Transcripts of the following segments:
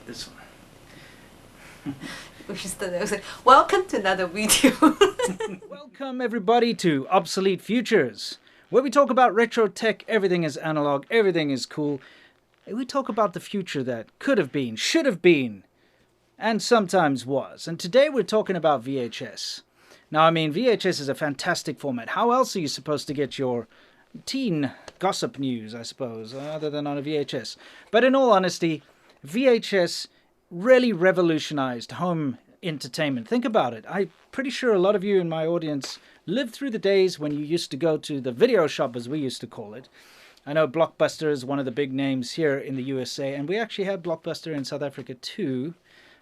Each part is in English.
this one. We should start there. Like, welcome to another video. Welcome everybody to Obsolete Futures, where we talk about retro tech. Everything is analog, everything is cool. We talk about the future that could have been, should have been, and sometimes was. And today we're talking about VHS. Now, I mean, VHS is a fantastic format. How else are you supposed to get your teen gossip news, I suppose, other than on a VHS? But in all honesty, VHS really revolutionized home entertainment. Think about it. I'm pretty sure a lot of you in my audience lived through the days when you used to go to the video shop, as we used to call it. I know Blockbuster is one of the big names here in the USA, and we actually had Blockbuster in South Africa too.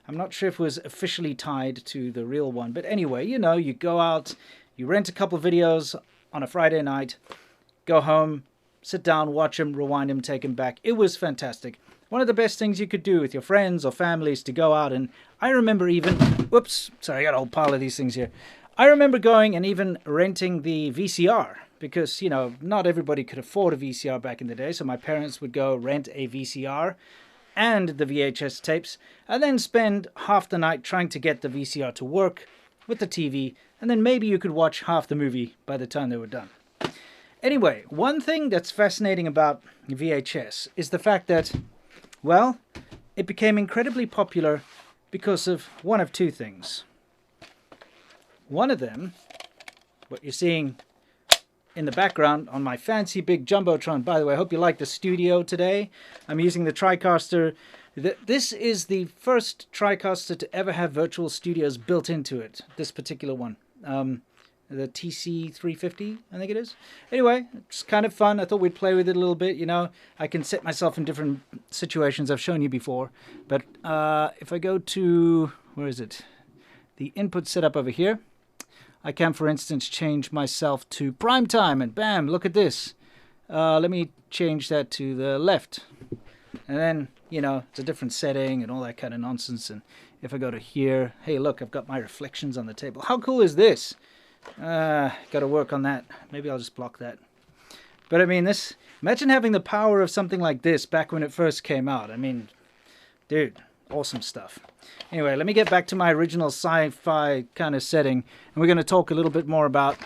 I'm not sure if it was officially tied to the real one, but anyway, you know, you go out, you rent a couple videos on a Friday night, go home, sit down, watch them, rewind them, take them back. It was fantastic. One of the best things you could do with your friends or families to go out, and I remember even, whoops, sorry, I got a whole pile of these things here. I remember going and even renting the VCR because, you know, not everybody could afford a VCR back in the day, so my parents would go rent a VCR and the VHS tapes, and then spend half the night trying to get the VCR to work with the TV, and then maybe you could watch half the movie by the time they were done. Anyway, one thing that's fascinating about VHS is the fact that, well, it became incredibly popular because of one of two things. One of them, what you're seeing in the background on my fancy big Jumbotron. By the way, I hope you like the studio today. I'm using the TriCaster. This is the first TriCaster to ever have virtual studios built into it, this particular one. The TC350, I think it is. Anyway, it's kind of fun. I thought we'd play with it a little bit, you know. I can set myself in different situations I've shown you before. But if I go to, where is it? The input setup over here. I can, for instance, change myself to prime time, and bam, look at this. Let me change that to the left. And then, you know, it's a different setting and all that kind of nonsense. And if I go to here, hey, look, I've got my reflections on the table. How cool is this? Got to work on that. Maybe I'll just block that. But I mean, this, imagine having the power of something like this back when it first came out. I mean, dude, awesome stuff. Anyway, let me get back to my original sci-fi kind of setting, and we're going to talk a little bit more about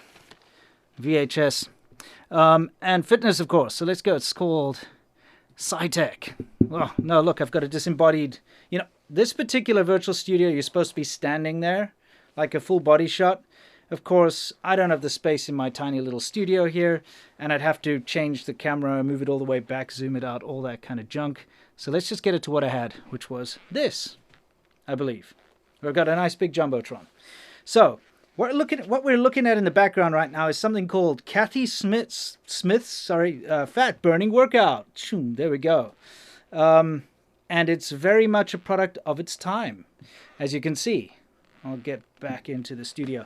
VHS and fitness, of course. So let's go. It's called Sci-Tech. Oh, no, look, I've got a disembodied, you know, this particular virtual studio, you're supposed to be standing there like a full body shot. Of course, I don't have the space in my tiny little studio here, and I'd have to change the camera, move it all the way back, zoom it out, all that kind of junk. So let's just get it to what I had, which was this, I believe. We've got a nice big Jumbotron. So what we're looking at in the background right now is something called Kathy Smith's fat burning workout. There we go. And it's very much a product of its time, as you can see. I'll get back into the studio.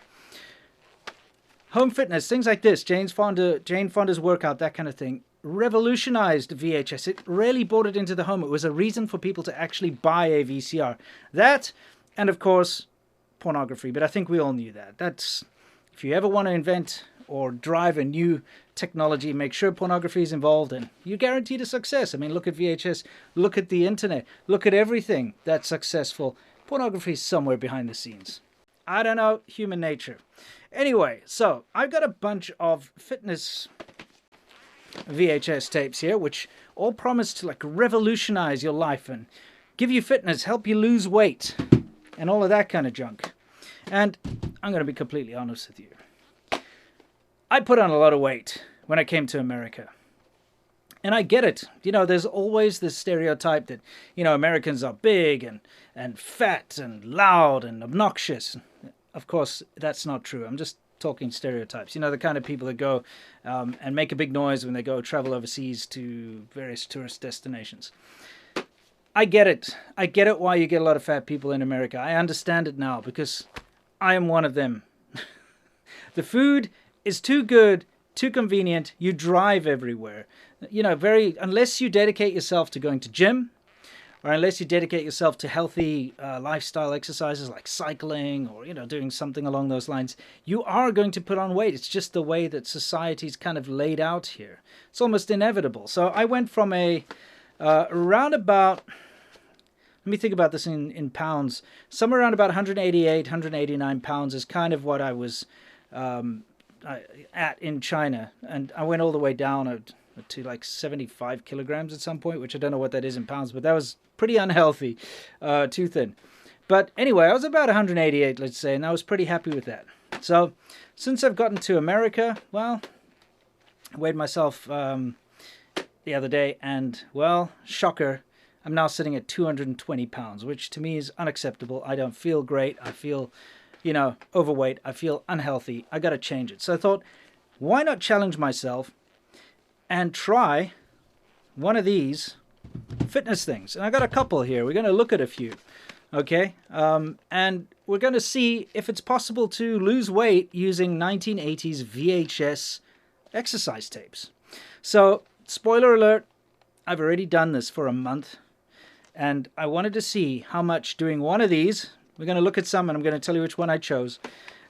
Home fitness, things like this, Jane Fonda's workout, that kind of thing, revolutionized VHS. It really brought it into the home. It was a reason for people to actually buy a VCR. That, and of course, pornography. But I think we all knew that. That's, if you ever want to invent or drive a new technology, make sure pornography is involved, and you're guaranteed a success. I mean, look at VHS, look at the internet, look at everything that's successful. Pornography is somewhere behind the scenes. I don't know, human nature. Anyway, so I've got a bunch of fitness VHS tapes here, which all promise to like revolutionize your life and give you fitness, help you lose weight, and all of that kind of junk. And I'm going to be completely honest with you. I put on a lot of weight when I came to America. And I get it. You know, there's always this stereotype that, you know, Americans are big and fat and loud and obnoxious. Of course, that's not true. I'm just talking stereotypes. You know, the kind of people that go and make a big noise when they go travel overseas to various tourist destinations. I get it. I get it why you get a lot of fat people in America. I understand it now because I am one of them. The food is too good, too convenient. You drive everywhere. You know, unless you dedicate yourself to going to gym, or unless you dedicate yourself to healthy lifestyle exercises like cycling or, you know, doing something along those lines, you are going to put on weight. It's just the way that society's kind of laid out here. It's almost inevitable. So I went from a around about let me think about this in pounds. Somewhere around about 188, 189 pounds is kind of what I was at in China. And I went all the way down to like 75 kilograms at some point, which I don't know what that is in pounds, but that was pretty unhealthy, too thin. But anyway, I was about 188, let's say, and I was pretty happy with that. So since I've gotten to America, well, I weighed myself the other day, and, well, shocker, I'm now sitting at 220 pounds, which to me is unacceptable. I don't feel great. I feel, you know, overweight. I feel unhealthy. I got to change it. So I thought, why not challenge myself and try one of these fitness things? And I got a couple here. We're going to look at a few, okay? And we're going to see if it's possible to lose weight using 1980s VHS exercise tapes. So, spoiler alert, I've already done this for a month. And I wanted to see how much doing one of these, we're going to look at some and I'm going to tell you which one I chose,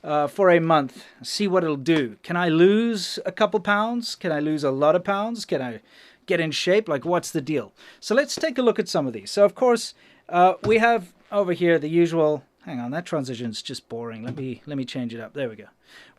for a month, see what it'll do. Can I lose a couple pounds? Can I lose a lot of pounds? Can I get in shape? Like, what's the deal? So let's take a look at some of these. So, of course, we have over here the usual, hang on, that transition's just boring. Let me change it up. There we go.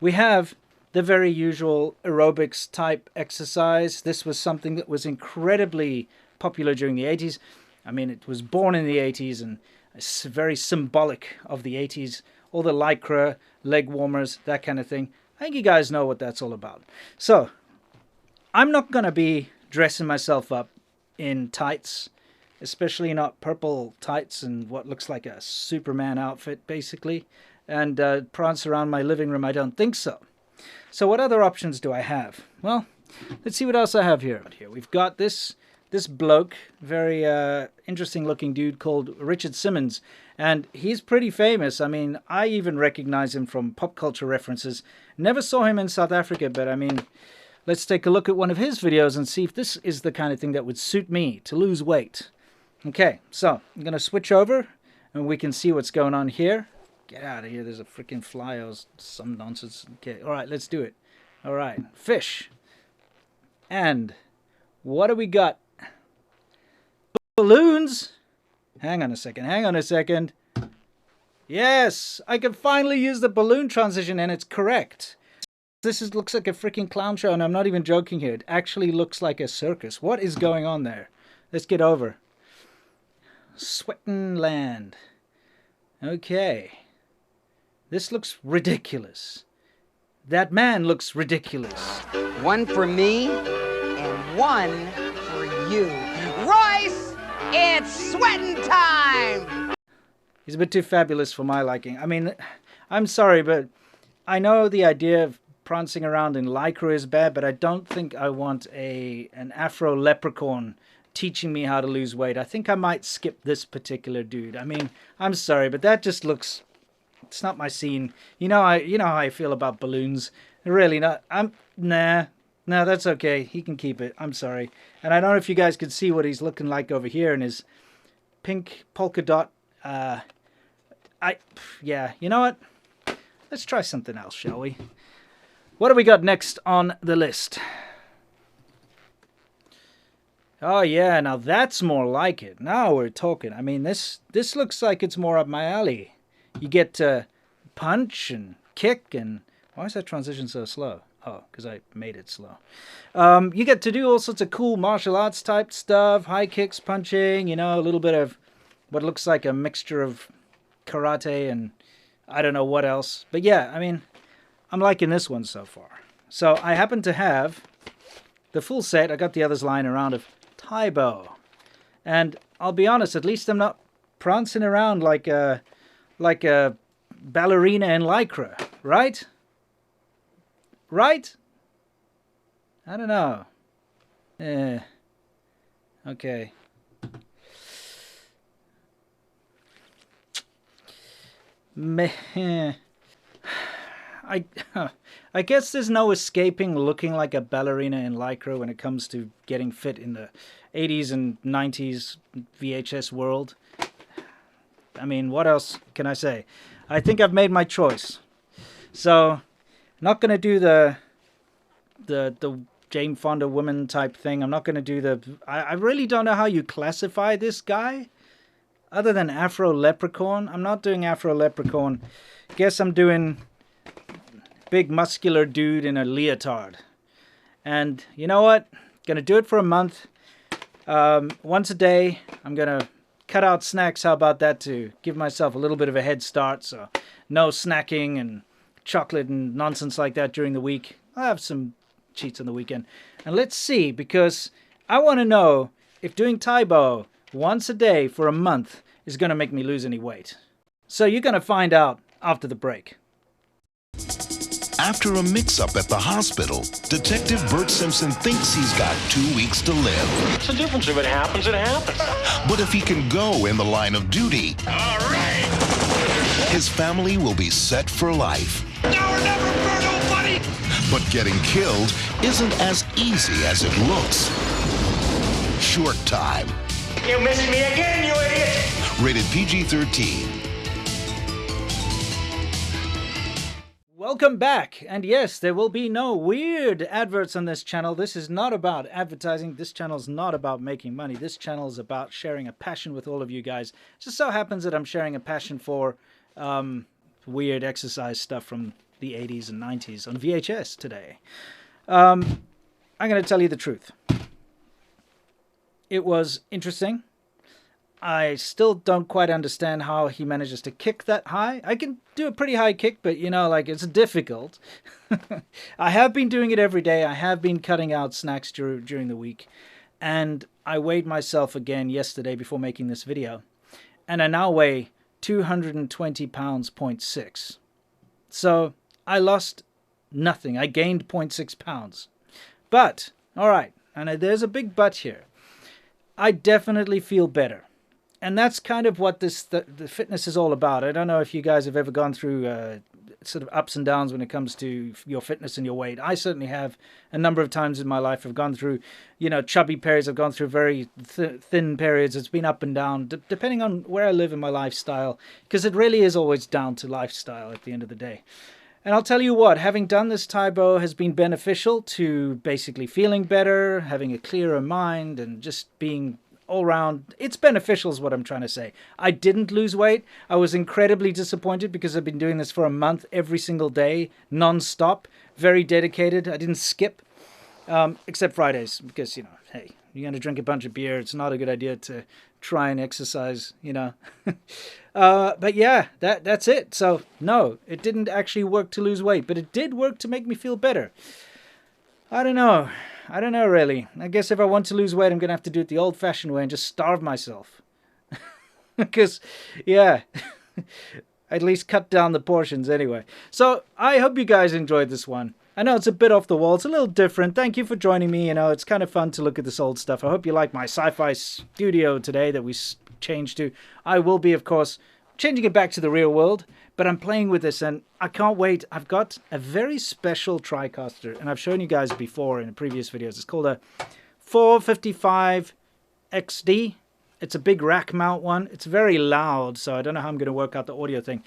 We have the very usual aerobics type exercise. This was something that was incredibly popular during the 80s. I mean, it was born in the 80s and it's very symbolic of the 80s. All the Lycra, leg warmers, that kind of thing. I think you guys know what that's all about. So, I'm not going to be dressing myself up in tights, especially not purple tights and what looks like a Superman outfit, basically, and prance around my living room. I don't think so. So what other options do I have? Well, let's see what else I have here. We've got this bloke, very interesting looking dude called Richard Simmons, and he's pretty famous. I mean, I even recognize him from pop culture references. Never saw him in South Africa, but I mean, let's take a look at one of his videos and see if this is the kind of thing that would suit me to lose weight. Okay, so I'm going to switch over and we can see what's going on here. Get out of here, there's a freaking fly or some nonsense. Okay, all right, let's do it. All right, fish. And what do we got? Balloons? Hang on a second. Yes, I can finally use the balloon transition and it's correct. Looks like a freaking clown show and I'm not even joking here. It actually looks like a circus. What is going on there? Let's get over. Sweatin' land. Okay. This looks ridiculous. That man looks ridiculous. One for me and one for you. Royce, it's sweating time! He's a bit too fabulous for my liking. I mean, I'm sorry, but I know the idea of prancing around in Lycra is bad, but I don't think I want an Afro leprechaun teaching me how to lose weight. I think I might skip this particular dude. I mean, I'm sorry, but that just looks... It's not my scene. You know how I feel about balloons. Really not. Nah, that's okay. He can keep it. I'm sorry. And I don't know if you guys could see what he's looking like over here in his pink polka dot. Yeah, you know what? Let's try something else, shall we? What do we got next on the list? Oh yeah, now that's more like it. Now we're talking. I mean, this looks like it's more up my alley. You get to punch and kick and... Why is that transition so slow? Oh, because I made it slow. You get to do all sorts of cool martial arts type stuff. High kicks, punching, you know, a little bit of what looks like a mixture of karate and I don't know what else. But yeah, I mean, I'm liking this one so far. So I happen to have the full set. I got the others lying around of Taibo. And I'll be honest, at least I'm not prancing around like a ballerina in Lycra, right? Right? I don't know. Okay. I guess there's no escaping looking like a ballerina in Lycra when it comes to getting fit in the 80s and 90s VHS world. I mean, what else can I say? I think I've made my choice. So, not going to do the Jane Fonda woman type thing. I'm not going to do the... I really don't know how you classify this guy. other than Afro Leprechaun, I'm not doing Afro Leprechaun. Guess I'm doing big muscular dude in a leotard. And you know what? Gonna do it for a month. Once a day, I'm gonna cut out snacks. How about that, to give myself a little bit of a head start? So no snacking and chocolate and nonsense like that during the week. I'll have some cheats on the weekend. And let's see, because I want to know if doing Taibo once a day for a month is going to make me lose any weight. So you're going to find out after the break. After a mix-up at the hospital, Detective Bert Simpson thinks he's got 2 weeks to live. What's the difference? If it happens, it happens. But if he can go in the line of duty, All right. his family will be set for life. Now or never, Birdo, buddy. But getting killed isn't as easy as it looks. Short Time. You missed me again, you idiot. Rated PG-13. Welcome back, and yes, there will be no weird adverts on this channel. This is not about advertising. This channel is not about making money. This channel is about sharing a passion with all of you guys. It just so happens that I'm sharing a passion for weird exercise stuff from the 80s and 90s on VHS today. I'm going to tell you the truth. It was interesting. I still don't quite understand how he manages to kick that high. I can do a pretty high kick, but you know, like, it's difficult. I have been doing it every day. I have been cutting out snacks during the week. And I weighed myself again yesterday before making this video. And I now weigh 220 pounds, 0.6. So I lost nothing. I gained 0.6 pounds. But, all right, and there's a big but here. I definitely feel better. And that's kind of what the fitness is all about. I don't know if you guys have ever gone through sort of ups and downs when it comes to your fitness and your weight. I certainly have. A number of times in my life I've gone through, you know, chubby periods. I've gone through very thin periods. It's been up and down, depending on where I live in my lifestyle. Because it really is always down to lifestyle at the end of the day. And I'll tell you what, having done this Taibo has been beneficial to basically feeling better, having a clearer mind, and just being all round. It's beneficial is what I'm trying to say. I didn't lose weight. I was incredibly disappointed because I've been doing this for a month every single day, non-stop, very dedicated. I didn't skip, except Fridays, because, you know, hey, you're going to drink a bunch of beer. It's not a good idea to try and exercise, you know. But yeah, that's it. So no, it didn't actually work to lose weight, but it did work to make me feel better. I don't know really. I guess if I want to lose weight, I'm going to have to do it the old-fashioned way and just starve myself. Because, yeah, at least cut down the portions anyway. So I hope you guys enjoyed this one. I know it's a bit off the wall. It's a little different. Thank you for joining me. You know, it's kind of fun to look at this old stuff. I hope you like my sci-fi studio today that we changed to. I will be, of course, changing it back to the real world. But I'm playing with this and I can't wait. I've got a very special TriCaster, and I've shown you guys before in previous videos. It's called a 455 XD. It's a big rack mount one. It's very loud, so I don't know how I'm going to work out the audio thing.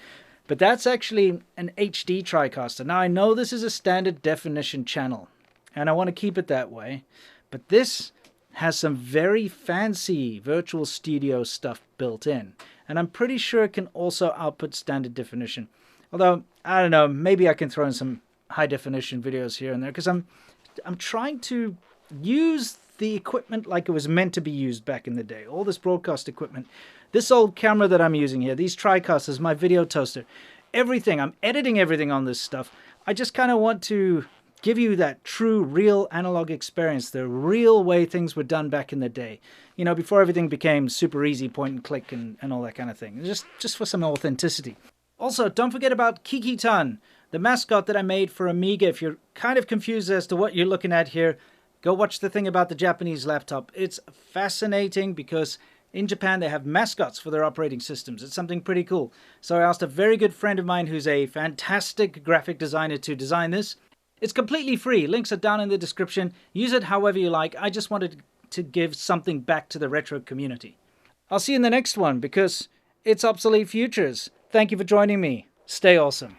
But that's actually an HD TriCaster. Now, I know this is a standard definition channel, and I want to keep it that way. But this has some very fancy virtual studio stuff built in. And I'm pretty sure it can also output standard definition. Although, I don't know, maybe I can throw in some high definition videos here and there, because I'm trying to use the equipment like it was meant to be used back in the day. All this broadcast equipment. This old camera that I'm using here, these TriCasters, my video toaster, everything. I'm editing everything on this stuff. I just kind of want to give you that true, real analog experience, the real way things were done back in the day. You know, before everything became super easy, point and click and all that kind of thing. Just for some authenticity. Also, don't forget about Kiki-tan, the mascot that I made for Amiga. If you're kind of confused as to what you're looking at here, go watch the thing about the Japanese laptop. It's fascinating because in Japan they have mascots for their operating systems. It's something pretty cool. So I asked a very good friend of mine who's a fantastic graphic designer to design this. It's completely free. Links are down in the description. Use it however you like. I just wanted to give something back to the retro community. I'll see you in the next one because it's Obsolete Futures. Thank you for joining me. Stay awesome.